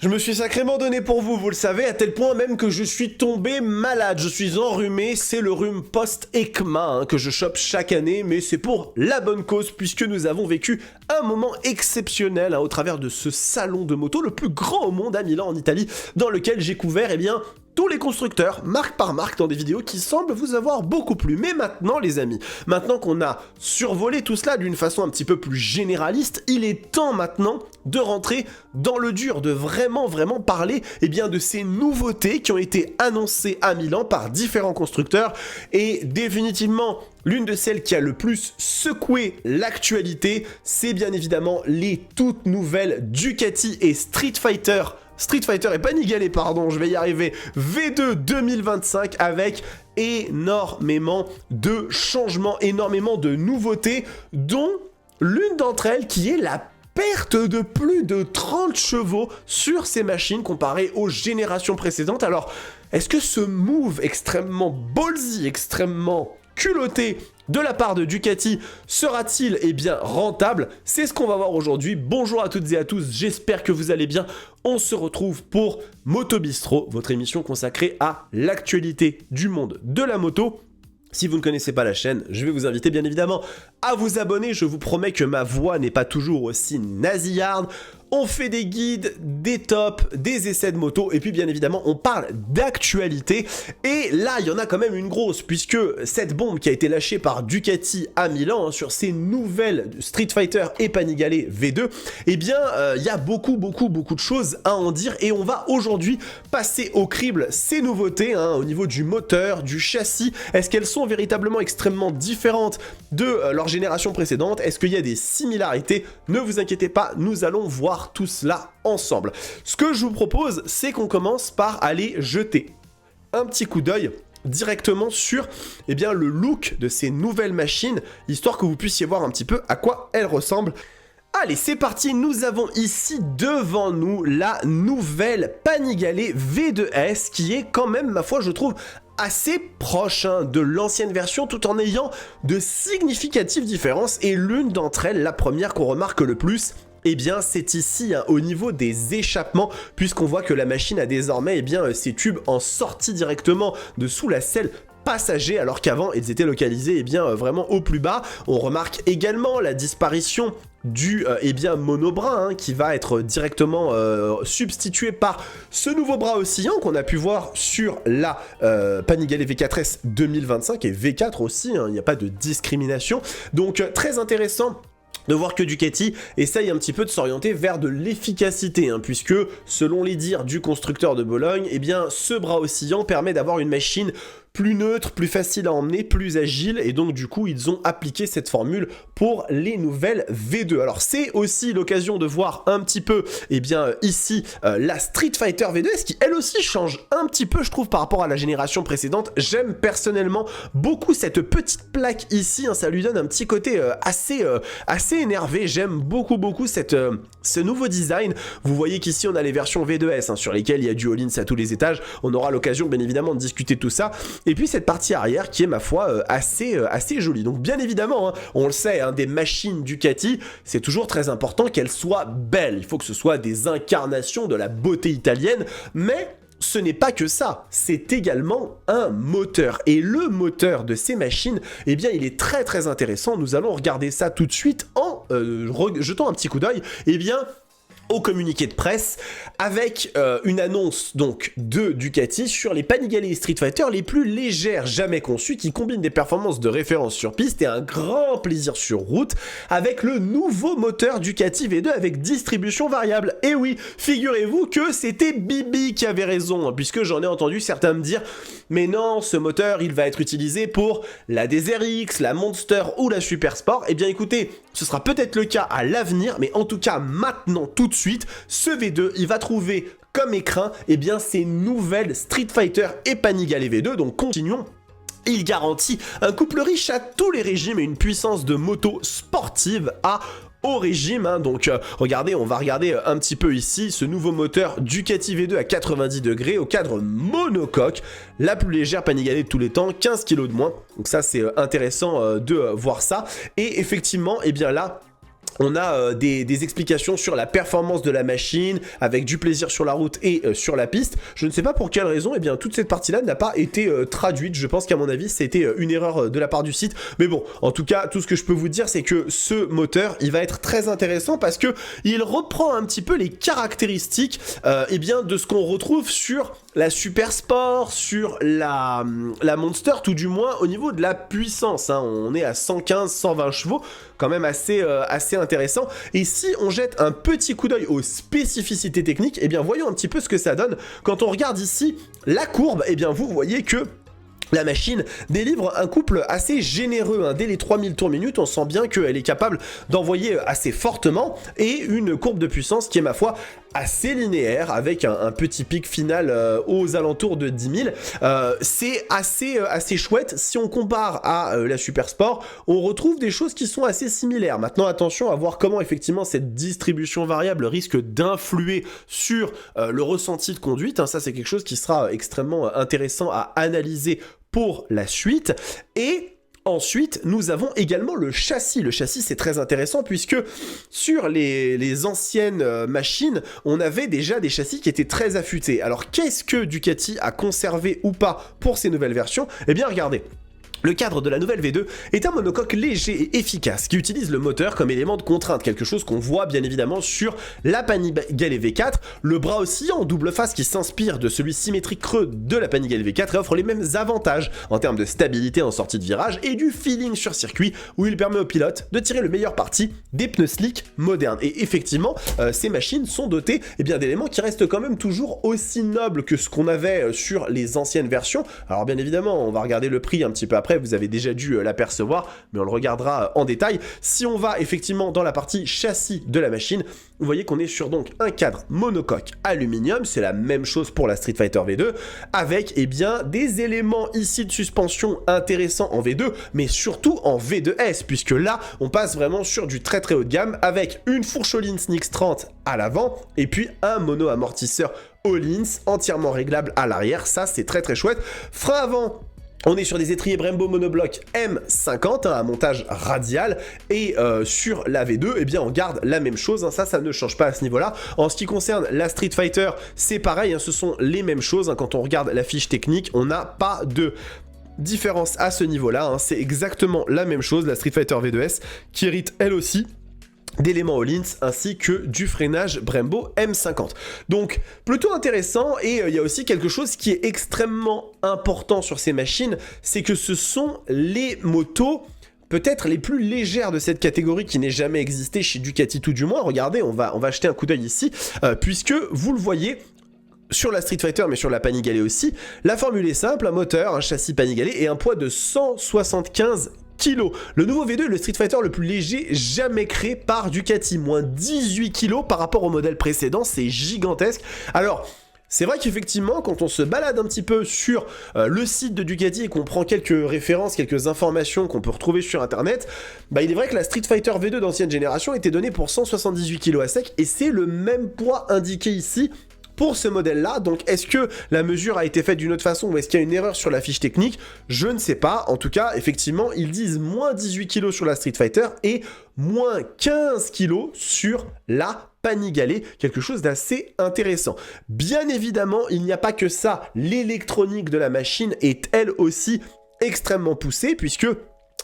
Je me suis sacrément donné pour vous, vous le savez, à tel point même que je suis tombé malade, je suis enrhumé, c'est le rhume post-ECMA que je chope chaque année, mais c'est pour la bonne cause puisque nous avons vécu un moment exceptionnel au travers de ce salon de moto, le plus grand au monde à Milan en Italie, dans lequel j'ai couvert, tous les constructeurs, marque par marque, dans des vidéos qui semblent vous avoir beaucoup plu. Mais maintenant, les amis, maintenant qu'on a survolé tout cela d'une façon un petit peu plus généraliste, il est temps maintenant de rentrer dans le dur, de vraiment parler de ces nouveautés qui ont été annoncées à Milan par différents constructeurs. Et définitivement, l'une de celles qui a le plus secoué l'actualité, c'est bien évidemment les toutes nouvelles Ducati et Street Fighter et Panigale, pardon, je vais y arriver, V2 2025 avec énormément de changements, énormément de nouveautés, dont l'une d'entre elles qui est la perte de plus de 30 chevaux sur ces machines comparées aux générations précédentes. Alors, est-ce que ce move extrêmement ballsy, extrêmement culotté de la part de Ducati sera-t-il rentable? C'est ce qu'on va voir aujourd'hui. Bonjour à toutes et à tous, j'espère que vous allez bien. On se retrouve pour Moto Bistro, votre émission consacrée à l'actualité du monde de la moto. Si vous ne connaissez pas la chaîne, je vais vous inviter bien évidemment à vous abonner. Je vous promets que ma voix n'est pas toujours aussi nasillarde. On fait des guides, des tops, des essais de moto, et puis bien évidemment on parle d'actualité. Et là il y en a quand même une grosse, puisque cette bombe qui a été lâchée par Ducati à Milan sur ces nouvelles Street Fighter et Panigale V2, il y a beaucoup de choses à en dire, et on va aujourd'hui passer au crible ces nouveautés au niveau du moteur, du châssis. Est-ce qu'elles sont véritablement extrêmement différentes de leur génération précédente? Est-ce qu'il y a des similarités? Ne vous inquiétez pas, nous allons voir tout cela ensemble. Ce que je vous propose, c'est qu'on commence par aller jeter un petit coup d'œil directement sur le look de ces nouvelles machines, histoire que vous puissiez voir un petit peu à quoi elles ressemblent. Allez, c'est parti, nous avons ici devant nous la nouvelle Panigale V2S, qui est quand même, ma foi, je trouve, assez proche de l'ancienne version, tout en ayant de significatives différences, et l'une d'entre elles, la première qu'on remarque le plus, c'est ici au niveau des échappements, puisqu'on voit que la machine a désormais ses tubes en sortie directement de sous la selle passager, alors qu'avant ils étaient localisés vraiment au plus bas. On remarque également la disparition du monobras qui va être directement substitué par ce nouveau bras oscillant qu'on a pu voir sur la Panigale V4S 2025 et V4 aussi, il n'y a pas de discrimination, donc très intéressant de voir que Ducati essaye un petit peu de s'orienter vers de l'efficacité, puisque selon les dires du constructeur de Bologne, ce bras oscillant permet d'avoir une machine plus neutre, plus facile à emmener, plus agile, et donc du coup ils ont appliqué cette formule pour les nouvelles V2. Alors c'est aussi l'occasion de voir un petit peu ici la Street Fighter V2S qui elle aussi change un petit peu, je trouve, par rapport à la génération précédente. J'aime personnellement beaucoup cette petite plaque ici, ça lui donne un petit côté assez énervé. J'aime beaucoup ce nouveau design. Vous voyez qu'ici on a les versions V2S sur lesquelles il y a du all-ins à tous les étages. On aura l'occasion bien évidemment de discuter tout ça. Et puis cette partie arrière qui est, ma foi, assez jolie. Donc bien évidemment, on le sait, des machines Ducati, c'est toujours très important qu'elles soient belles. Il faut que ce soit des incarnations de la beauté italienne, mais ce n'est pas que ça, c'est également un moteur. Et le moteur de ces machines, il est très intéressant. Nous allons regarder ça tout de suite en jetant un petit coup d'œil, au communiqué de presse, avec une annonce donc de Ducati sur les Panigale et Street Fighter les plus légères jamais conçues, qui combinent des performances de référence sur piste et un grand plaisir sur route, avec le nouveau moteur Ducati V2 avec distribution variable. Et oui, figurez-vous que c'était Bibi qui avait raison, puisque j'en ai entendu certains me dire « Mais non, ce moteur, il va être utilisé pour la DZRX, la Monster ou la Super Sport. » Eh bien écoutez, ce sera peut-être le cas à l'avenir, mais en tout cas maintenant, tout de suite, ce V2, il va trouver comme écrin ces nouvelles Street Fighter et Panigale V2, donc continuons. Il garantit un couple riche à tous les régimes et une puissance de moto sportive à au régime, donc regardez, on va regarder un petit peu ici ce nouveau moteur Ducati V2 à 90 degrés au cadre monocoque, la plus légère Panigale de tous les temps, 15 kg de moins, donc ça c'est intéressant de voir ça, et effectivement, là On a des explications sur la performance de la machine, avec du plaisir sur la route et sur la piste. Je ne sais pas pour quelle raison, eh bien toute cette partie-là n'a pas été traduite. Je pense qu'à mon avis, c'était une erreur de la part du site. Mais bon, en tout cas, tout ce que je peux vous dire, c'est que ce moteur, il va être très intéressant parce que il reprend un petit peu les caractéristiques eh bien, de ce qu'on retrouve sur la Super Sport, sur la Monster, tout du moins au niveau de la puissance. Hein. On est à 115-120 chevaux, quand même assez intéressant. Et si on jette un petit coup d'œil aux spécificités techniques, eh bien voyons un petit peu ce que ça donne. Quand on regarde ici la courbe, eh bien vous voyez que la machine délivre un couple assez généreux, hein. Dès les 3000 tours minute, on sent bien qu'elle est capable d'envoyer assez fortement, et une courbe de puissance qui est, ma foi, assez linéaire, avec un petit pic final aux alentours de 10 000. C'est assez chouette. Si on compare à la Super Sport, on retrouve des choses qui sont assez similaires. Maintenant, attention à voir comment effectivement cette distribution variable risque d'influer sur le ressenti de conduite, hein. Ça, c'est quelque chose qui sera extrêmement intéressant à analyser pour la suite. Et ensuite, nous avons également le châssis. Le châssis, c'est très intéressant puisque sur les anciennes machines, on avait déjà des châssis qui étaient très affûtés. Alors, qu'est-ce que Ducati a conservé ou pas pour ces nouvelles versions? Eh bien, regardez. Le cadre de la nouvelle V2 est un monocoque léger et efficace qui utilise le moteur comme élément de contrainte, quelque chose qu'on voit bien évidemment sur la Panigale V4. Le bras oscillant en double face qui s'inspire de celui symétrique creux de la Panigale V4 et offre les mêmes avantages en termes de stabilité en sortie de virage et du feeling sur circuit, où il permet au pilote de tirer le meilleur parti des pneus slick modernes. Et effectivement, ces machines sont dotées d'éléments qui restent quand même toujours aussi nobles que ce qu'on avait sur les anciennes versions. Alors bien évidemment, on va regarder le prix un petit peu après, vous avez déjà dû l'apercevoir, mais on le regardera en détail. Si on va effectivement dans la partie châssis de la machine, vous voyez qu'on est sur donc un cadre monocoque aluminium, c'est la même chose pour la Street Fighter V2, avec des éléments ici de suspension intéressants en V2, mais surtout en V2S, puisque là, on passe vraiment sur du très haut de gamme, avec une fourche Öhlins Nix 30 à l'avant, et puis un mono-amortisseur Öhlins entièrement réglable à l'arrière. Ça, c'est très chouette. Frein avant, on est sur des étriers Brembo monobloc M50, à montage radial, et sur la V2, on garde la même chose, hein. Ça ne change pas à ce niveau-là. En ce qui concerne la Street Fighter, c'est pareil, hein, ce sont les mêmes choses, hein. Quand on regarde la fiche technique, on n'a pas de différence à ce niveau-là, hein. C'est exactement la même chose, la Street Fighter V2S, qui hérite elle aussi d'éléments Öhlins ainsi que du freinage Brembo M50. Donc plutôt intéressant, et il y a aussi quelque chose qui est extrêmement important sur ces machines, c'est que ce sont les motos peut-être les plus légères de cette catégorie qui n'ait jamais existé chez Ducati, tout du moins. Regardez, on va jeter un coup d'œil ici, puisque vous le voyez, sur la Street Fighter, mais sur la Panigale aussi, la formule est simple, un moteur, un châssis Panigale et un poids de 175 kg. Le nouveau V2 est le Street Fighter le plus léger jamais créé par Ducati, moins 18 kg par rapport au modèle précédent, c'est gigantesque. Alors, c'est vrai qu'effectivement, quand on se balade un petit peu sur le site de Ducati et qu'on prend quelques références, quelques informations qu'on peut retrouver sur internet, il est vrai que la Street Fighter V2 d'ancienne génération était donnée pour 178 kg à sec, et c'est le même poids indiqué ici pour ce modèle-là. Donc est-ce que la mesure a été faite d'une autre façon, ou est-ce qu'il y a une erreur sur la fiche technique? Je ne sais pas. En tout cas, effectivement, ils disent moins 18 kg sur la Street Fighter et moins 15 kg sur la Panigale, quelque chose d'assez intéressant. Bien évidemment, il n'y a pas que ça. L'électronique de la machine est elle aussi extrêmement poussée, puisque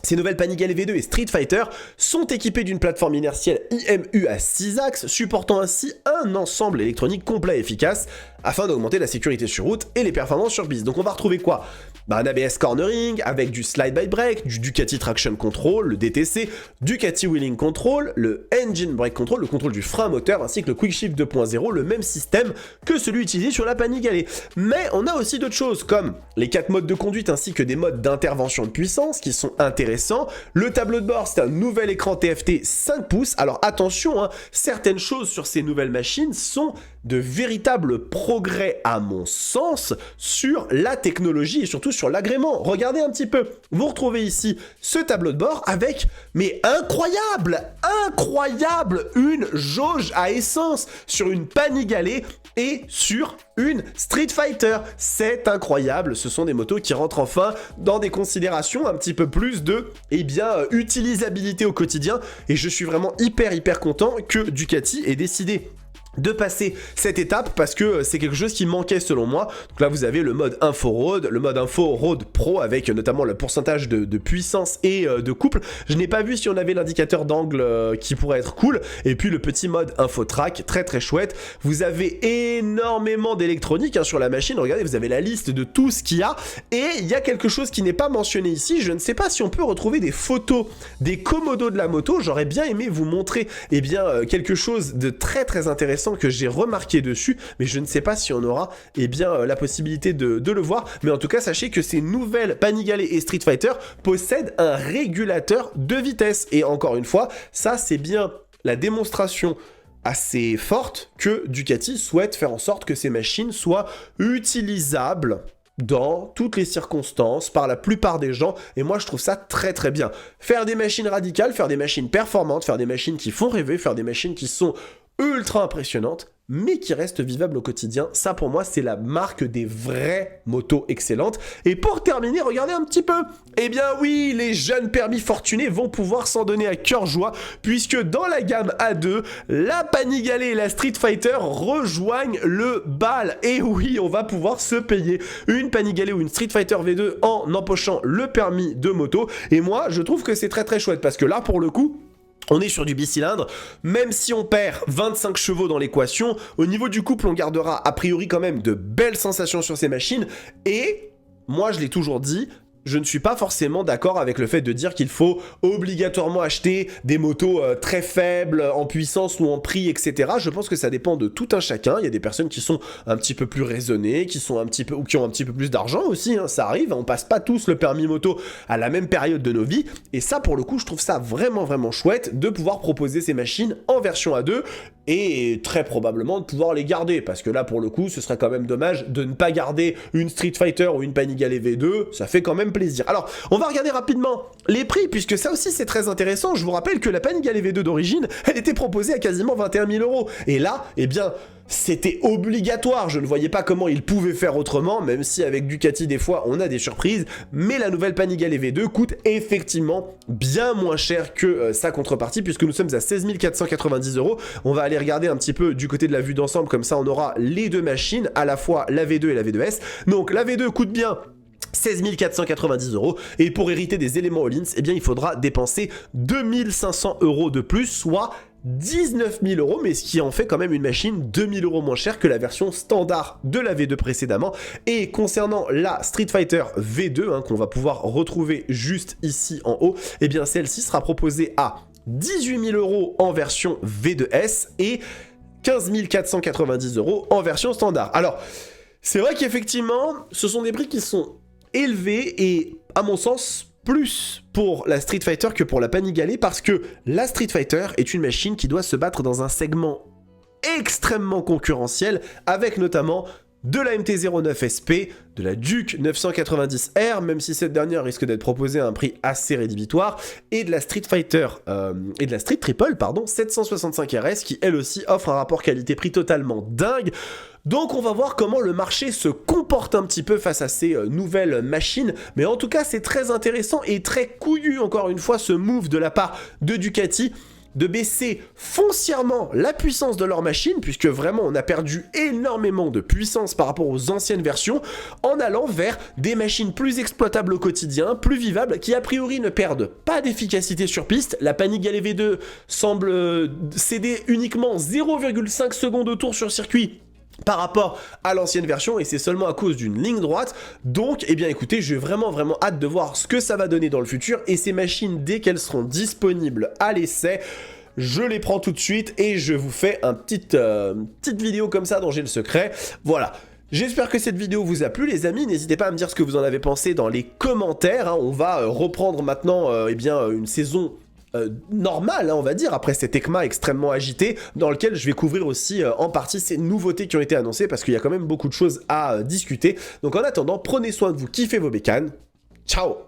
ces nouvelles Panigale V2 et Street Fighter sont équipées d'une plateforme inertielle IMU à 6 axes, supportant ainsi un ensemble électronique complet et efficace, afin d'augmenter la sécurité sur route et les performances sur piste. Donc on va retrouver quoi? Un ABS cornering avec du slide by brake, du Ducati Traction Control, le DTC, Ducati Wheeling Control, le Engine Brake Control, le contrôle du frein moteur, ainsi que le Quick Shift 2.0, le même système que celui utilisé sur la Panigale. Mais on a aussi d'autres choses comme les 4 modes de conduite ainsi que des modes d'intervention de puissance qui sont intéressants. Le tableau de bord, c'est un nouvel écran TFT 5 pouces. Alors attention, hein, certaines choses sur ces nouvelles machines sont de véritables progrès à mon sens sur la technologie et surtout sur sur l'agrément. Regardez un petit peu. Vous retrouvez ici ce tableau de bord avec, mais incroyable, une jauge à essence sur une Panigale et sur une Street Fighter. C'est incroyable, ce sont des motos qui rentrent enfin dans des considérations un petit peu plus de, utilisabilité au quotidien, et je suis vraiment hyper content que Ducati ait décidé de passer cette étape parce que c'est quelque chose qui manquait selon moi. Donc là vous avez le mode Info Road, le mode Info Road Pro avec notamment le pourcentage de puissance et de couple. Je n'ai pas vu si on avait l'indicateur d'angle qui pourrait être cool, et puis le petit mode Info Track, très chouette. Vous avez énormément d'électronique sur la machine, regardez, vous avez la liste de tout ce qu'il y a, et il y a quelque chose qui n'est pas mentionné ici. Je ne sais pas si on peut retrouver des photos des commodos de la moto. J'aurais bien aimé vous montrer quelque chose de très intéressant que j'ai remarqué dessus, mais je ne sais pas si on aura la possibilité de le voir. Mais en tout cas, sachez que ces nouvelles Panigale et Street Fighter possèdent un régulateur de vitesse, et encore une fois, ça c'est bien la démonstration assez forte que Ducati souhaite faire en sorte que ces machines soient utilisables dans toutes les circonstances, par la plupart des gens, et moi je trouve ça très bien. Faire des machines radicales, faire des machines performantes, faire des machines qui font rêver, faire des machines qui sont ultra impressionnantes, mais qui restent vivables au quotidien, ça pour moi c'est la marque des vraies motos excellentes. Et pour terminer, regardez un petit peu, oui, les jeunes permis fortunés vont pouvoir s'en donner à cœur joie, puisque dans la gamme A2, la Panigale et la Street Fighter rejoignent le bal. Et oui, on va pouvoir se payer une Panigale ou une Street Fighter V2 en empochant le permis de moto, et moi je trouve que c'est très chouette, parce que là pour le coup, on est sur du bicylindre, même si on perd 25 chevaux dans l'équation, au niveau du couple, on gardera a priori quand même de belles sensations sur ces machines, et moi je l'ai toujours dit, je ne suis pas forcément d'accord avec le fait de dire qu'il faut obligatoirement acheter des motos très faibles en puissance ou en prix, etc. Je pense que ça dépend de tout un chacun. Il y a des personnes qui sont un petit peu plus raisonnées, qui ont un petit peu plus d'argent aussi, ça arrive. On passe pas tous le permis moto à la même période de nos vies. Et ça, pour le coup, je trouve ça vraiment chouette de pouvoir proposer ces machines en version A2 et très probablement de pouvoir les garder. Parce que là, pour le coup, ce serait quand même dommage de ne pas garder une Street Fighter ou une Panigale V2. Ça fait quand même plaisir. Alors, on va regarder rapidement les prix, puisque ça aussi c'est très intéressant. Je vous rappelle que la Panigale V2 d'origine, elle était proposée à quasiment 21 000 €. Et là, c'était obligatoire. Je ne voyais pas comment ils pouvaient faire autrement, même si avec Ducati, des fois, on a des surprises. Mais la nouvelle Panigale V2 coûte effectivement bien moins cher que sa contrepartie, puisque nous sommes à 16 490 €. On va aller regarder un petit peu du côté de la vue d'ensemble, comme ça on aura les deux machines, à la fois la V2 et la V2S. Donc la V2 coûte bien 16 490 €, et pour hériter des éléments Öhlins, il faudra dépenser 2 500 € de plus, soit 19 000 €, mais ce qui en fait quand même une machine 2 000 € moins chère que la version standard de la V2 précédemment. Et concernant la Street Fighter V2, qu'on va pouvoir retrouver juste ici en haut, celle-ci sera proposée à 18 000 € en version V2S et 15 490 € en version standard. Alors, c'est vrai qu'effectivement, ce sont des prix qui sont élevés et, à mon sens, plus pour la Street Fighter que pour la Panigale, parce que la Street Fighter est une machine qui doit se battre dans un segment extrêmement concurrentiel, avec notamment de la MT-09 SP, de la Duke 990R, même si cette dernière risque d'être proposée à un prix assez rédhibitoire, et de la Street Fighter, et de la Street Triple, 765 RS, qui elle aussi offre un rapport qualité-prix totalement dingue. Donc on va voir comment le marché se comporte un petit peu face à ces nouvelles machines, mais en tout cas c'est très intéressant et très couillu encore une fois ce move de la part de Ducati, de baisser foncièrement la puissance de leur machine, puisque vraiment on a perdu énormément de puissance par rapport aux anciennes versions, en allant vers des machines plus exploitables au quotidien, plus vivables, qui a priori ne perdent pas d'efficacité sur piste. La Panigale V2 semble céder uniquement 0,5 secondes au tour sur circuit par rapport à l'ancienne version, et c'est seulement à cause d'une ligne droite. Donc écoutez, j'ai vraiment hâte de voir ce que ça va donner dans le futur, et ces machines, dès qu'elles seront disponibles à l'essai, je les prends tout de suite et je vous fais une petite vidéo comme ça dont j'ai le secret. Voilà. J'espère que cette vidéo vous a plu, les amis. N'hésitez pas à me dire ce que vous en avez pensé dans les commentaires. On va reprendre maintenant une saison normal, hein, on va dire, après cet ECMA extrêmement agité, dans lequel je vais couvrir aussi en partie ces nouveautés qui ont été annoncées, parce qu'il y a quand même beaucoup de choses à discuter. Donc en attendant, prenez soin de vous, kiffez vos bécanes. Ciao!